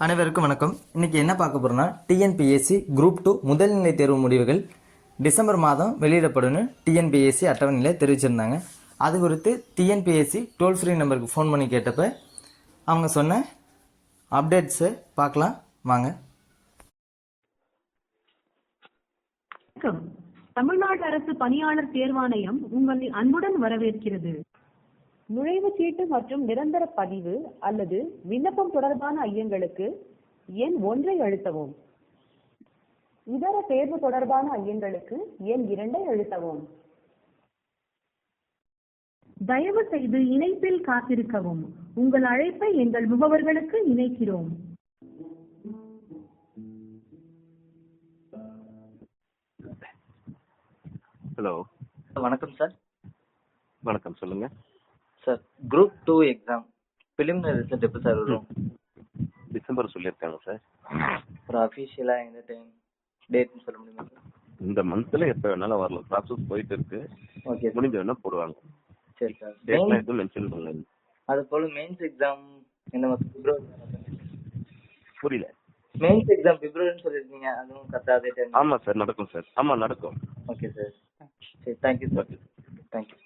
அனைவருக்கும் வணக்கம். இன்றைக்கி என்ன பார்க்க போகிறோன்னா, டிஎன்பிஎஸ்சி குரூப் 2 முதல்நிலை தேர்வு முடிவுகள் டிசம்பர் மாதம் வெளியிடப்படும்னு டிஎன்பிஎஸ்சி அட்டவணையில் தெரிவிச்சிருந்தாங்க. அது குறித்து டிஎன்பிஎஸ்சி டோல் ஃப்ரீ நம்பருக்கு ஃபோன் பண்ணி கேட்டப்போ அவங்க சொன்ன அப்டேட்ஸை பார்க்கலாம் வாங்க. தமிழ்நாடு அரசு பணியாளர் தேர்வாணையம் உங்களை அன்புடன் வரவேற்கிறது. நுழைவுச் சீட்டு மற்றும் நிரந்தர பதிவு அல்லது விண்ணப்பம் தொடர்பான ஐயங்களுக்கு எண் 1 அழுத்தவும். இதர தேர்வு தொடர்பான ஐயங்களுக்கு எண் 2 அழுத்தவும். தயவு செய்து இணைப்பில் காத்திருக்கவும். உங்கள் அழைப்பை எங்கள் முகவர்களுக்கு இணைக்கிறோம். ஹலோ, வணக்கம் சார். வணக்கம், சொல்லுங்க sir, group 2 exam preliminary result எப்போ சார் வரும்? டிசம்பர் சொல்லியிருக்காங்க சார். ஒரு அஃபிஷியலாக எந்த டைம் டேட்னு சொல்ல முடியுமா சார்? இந்த மந்த்ல எப்போ வேணாலும் வரலாம். ப்ராசஸ் போயிட்டு இருக்கு. ஓகே, முடிஞ்ச வேணா போடுவாங்க. சரி சார். டேட்லாம் எதுவும் மென்ஷன் பண்ணல. அது போல் மெயின்ஸ் எக்ஸாம் இந்த மாதம் பிப்ரவரி. புரியல. மெயின்ஸ் எக்ஸாம் பிப்ரவரின்னு சொல்லியிருக்கீங்க, அதுவும் கரெக்டாக அதே டைம்? ஆமாம் சார், நடக்கும் சார். ஆமாம், நடக்கும். Okay sir. சரி, தேங்க்யூ சார். தேங்க்யூ.